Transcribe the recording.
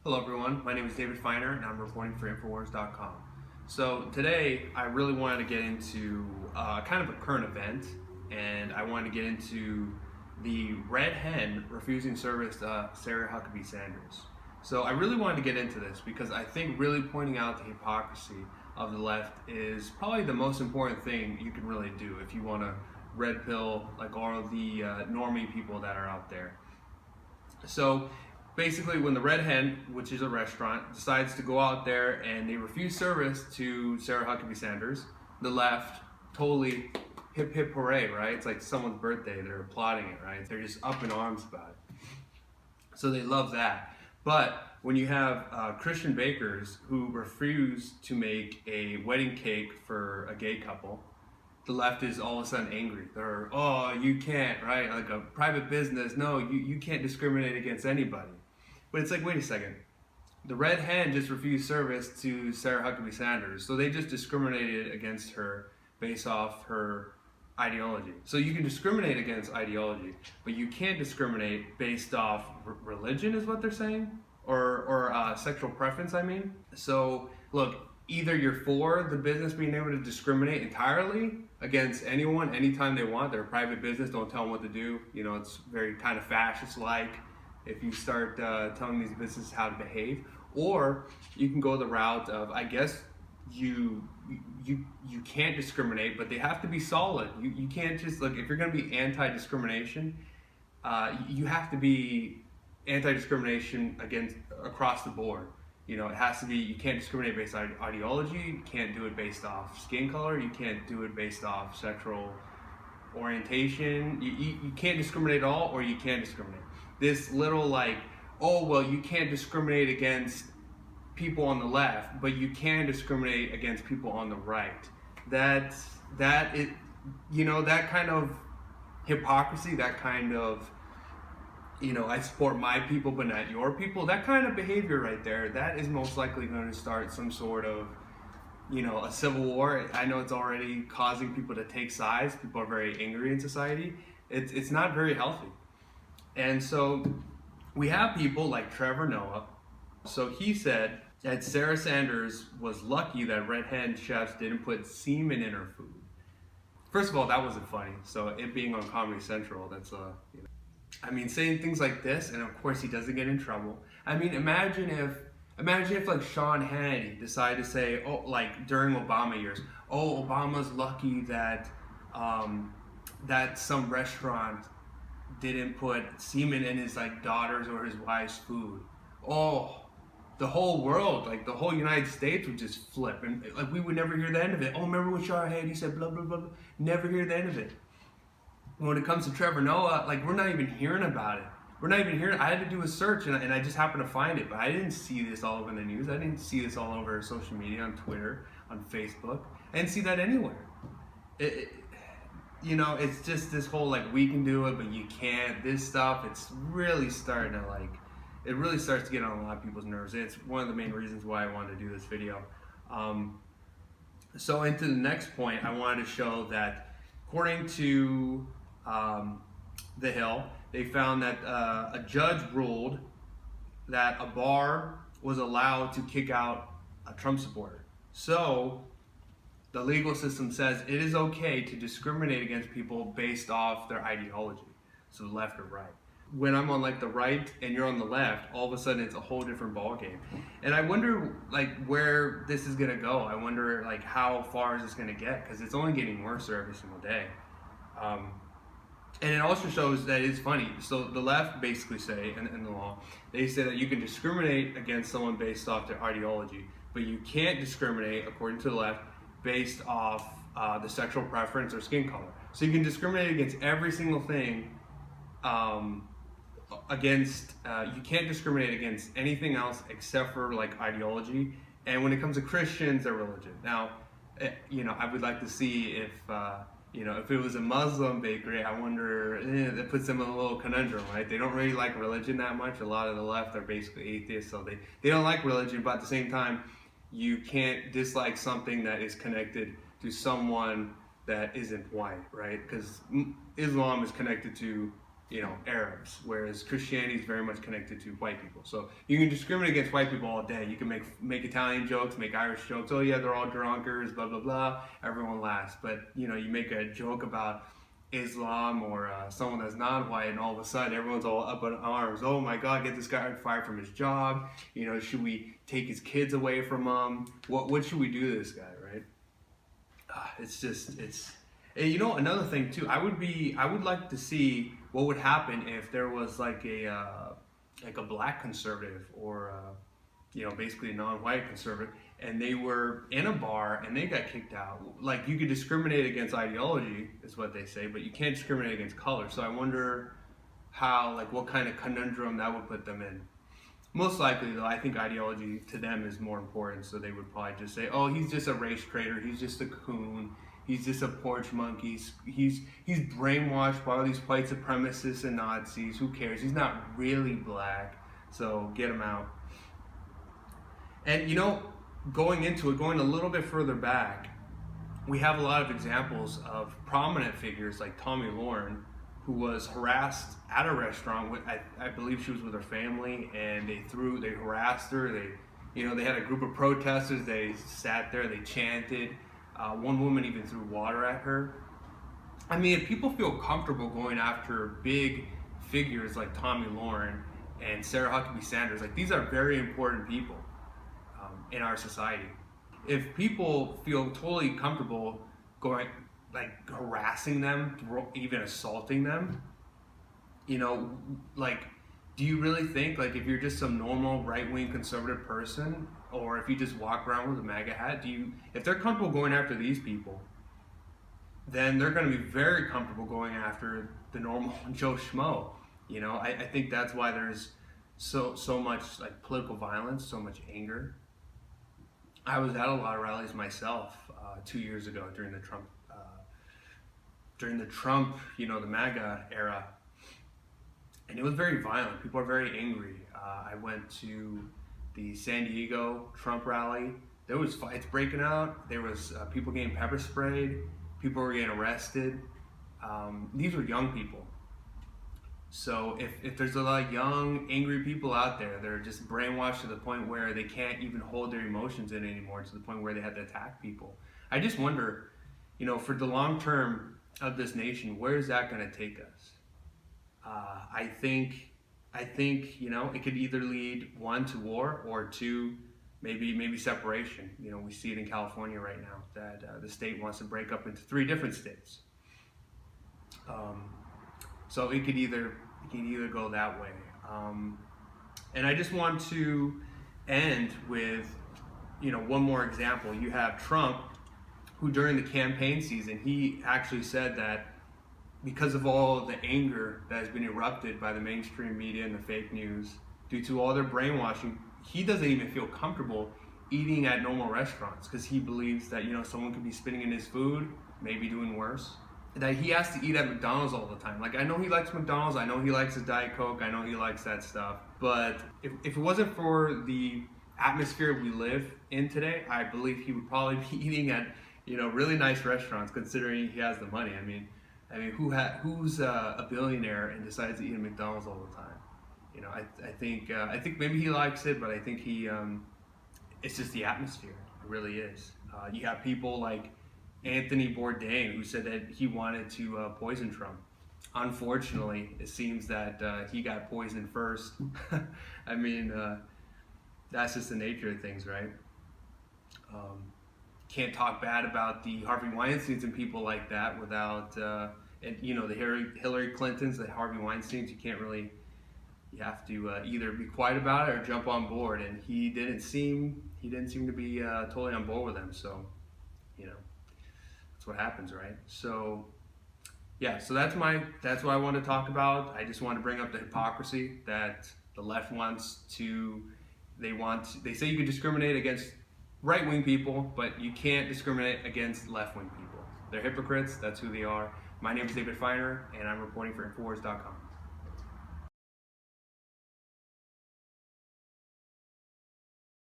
Hello everyone, my name is David Feiner and I'm reporting for Infowars.com. So today I really wanted to get into kind of a current event, and I wanted to get into the red hen refusing service to Sarah Huckabee Sanders. So I really wanted to get into this because I think really pointing out the hypocrisy of the left is probably the most important thing you can really do if you want to red pill like all of the normie people that are out there. So basically, when the Red Hen, which is a restaurant, decides to go out there and they refuse service to Sarah Huckabee Sanders, the left totally hip hip hooray, right? It's like someone's birthday, they're applauding it, right? They're just up in arms about it. So they love that. But when you have Christian bakers who refuse to make a wedding cake for a gay couple, the left is all of a sudden angry. They're, oh, you can't, right? Like a private business, no, you can't discriminate against anybody. But it's like, wait a second. The Red Hen just refused service to Sarah Huckabee Sanders, so they just discriminated against her based off her ideology. So you can discriminate against ideology, but you can't discriminate based off religion, is what they're saying, or sexual preference, I mean. So look, either you're for the business being able to discriminate entirely against anyone, anytime they want. They're a private business, don't tell them what to do. You know, it's very kind of fascist-like if you start telling these businesses how to behave. Or you can go the route of, I guess, you can't discriminate, but they have to be solid. You can't just, like, if you're going to be anti-discrimination, you have to be anti-discrimination across the board. You know, it has to be, you can't discriminate based on ideology, you can't do it based off skin color, you can't do it based off sexual orientation. You can't discriminate at all, or you can discriminate. This little like, oh, well, you can't discriminate against people on the left, but you can discriminate against people on the right. That kind of hypocrisy, that kind of, you know, I support my people but not your people, that kind of behavior right there, that is most likely going to start some sort of, you know, a civil war. I know it's already causing people to take sides. People are very angry in society. It's not very healthy. And so we have people like Trevor Noah. So he said that Sarah Sanders was lucky that Red Hen chefs didn't put semen in her food. First of all, that wasn't funny. So it being on Comedy Central, that's you know, I mean, saying things like this, and of course he doesn't get in trouble. I mean, imagine if like Sean Hannity decided to say, oh, like during Obama years, oh, Obama's lucky that that some restaurant didn't put semen in his like daughter's or his wife's food. Oh, the whole world, like the whole United States would just flip, and like we would never hear the end of it. Oh, remember when Sean Hannity said blah blah blah blah? Never hear the end of it. When it comes to Trevor Noah, like we're not even hearing about it. We're not even hearing. I had to do a search and I just happened to find it, but I didn't see this all over the news. I didn't see this all over social media, on Twitter, on Facebook. I didn't see that anywhere. You know, it's just this whole like we can do it, but you can't. This stuff, it's really starting to like, it really starts to get on a lot of people's nerves. It's one of the main reasons why I wanted to do this video. So into the next point, I wanted to show that according to The Hill, they found that a judge ruled that a bar was allowed to kick out a Trump supporter. So the legal system says it is okay to discriminate against people based off their ideology, so left or right. When I'm on like the right and you're on the left, all of a sudden it's a whole different ballgame. And I wonder like where this is gonna go. I wonder like how far is this gonna get, because it's only getting worse every single day. And it also shows that it's funny. So the left basically say, in the law, they say that you can discriminate against someone based off their ideology, but you can't discriminate, according to the left, based off the sexual preference or skin color. So you can discriminate against every single thing. You can't discriminate against anything else except for like ideology. And when it comes to Christians, their religion. Now, you know, I would like to see if you know, if it was a Muslim bakery, I wonder, that puts them in a little conundrum, right? They don't really like religion that much. A lot of the left are basically atheists, so they don't like religion, but at the same time, you can't dislike something that is connected to someone that isn't white, right? Because Islam is connected to Arabs, whereas Christianity is very much connected to white people. So you can discriminate against white people all day. You can make Italian jokes, make Irish jokes. Oh yeah, they're all drunkards, blah blah blah. Everyone laughs. But you make a joke about Islam or someone that's non-white, and all of a sudden everyone's all up in arms. Oh my God, get this guy fired from his job. Should we take his kids away from him? What should we do to this guy, right? And another thing too. I would like to see what would happen if there was like a black conservative or basically a non-white conservative, and they were in a bar and they got kicked out. Like, you could discriminate against ideology, is what they say, but you can't discriminate against color. So I wonder what kind of conundrum that would put them in. Most likely, though, I think ideology to them is more important. So they would probably just say, "Oh, he's just a race traitor. He's just a coon. He's just a porch monkey. He's brainwashed by all these white supremacists and Nazis. Who cares? He's not really black. So get him out." And going a little bit further back, we have a lot of examples of prominent figures like Tomi Lahren, who was harassed at a restaurant. I believe she was with her family, and they harassed her. They had a group of protesters. They sat there, they chanted. One woman even threw water at her. I mean, if people feel comfortable going after big figures like Tomi Lahren and Sarah Huckabee Sanders, like, these are very important people in our society. If people feel totally comfortable going, like, harassing them, even assaulting them, do you really think, like, if you're just some normal right-wing conservative person, or if you just walk around with a MAGA hat, if they're comfortable going after these people, then they're going to be very comfortable going after the normal Joe Schmo. I think that's why there's so much like political violence, so much anger. I was at a lot of rallies myself 2 years ago during the Trump, the MAGA era, and it was very violent. People are very angry. I went to the San Diego Trump rally. There was fights breaking out. There was people getting pepper sprayed. People were getting arrested. These were young people. So if there's a lot of young, angry people out there, they're just brainwashed to the point where they can't even hold their emotions in anymore, to the point where they have to attack people. I just wonder, for the long term of this nation, where is that going to take us? I think it could either lead, one, to war, or two, maybe separation. We see it in California right now, that the state wants to break up into 3 different states. So it could either go that way. And I just want to end with one more example. You have Trump, who during the campaign season, he actually said that because of all the anger that has been erupted by the mainstream media and the fake news, due to all their brainwashing, he doesn't even feel comfortable eating at normal restaurants, because he believes that someone could be spitting in his food, maybe doing worse. That he has to eat at McDonald's all the time. Like, I know he likes McDonald's, I know he likes his Diet Coke, I know he likes that stuff, but if it wasn't for the atmosphere we live in today, I believe he would probably be eating at really nice restaurants, considering he has the money. I mean, who's a billionaire and decides to eat at McDonald's all the time? I think maybe he likes it, but I think it's just the atmosphere. It really is. You have people like Anthony Bourdain, who said that he wanted to poison Trump. Unfortunately, it seems that he got poisoned first. I mean, that's just the nature of things, right? Can't talk bad about the Harvey Weinsteins and people like that without, the Hillary Clintons, the Harvey Weinsteins. You have to either be quiet about it or jump on board. And he didn't seem to be totally on board with them. So, that's what happens, right? So, yeah. So that's what I want to talk about. I just want to bring up the hypocrisy that the left wants to. They say you can discriminate against right-wing people, but you can't discriminate against left-wing people. They're hypocrites. That's who they are. My name is David Feiner, and I'm reporting for Infowars.com.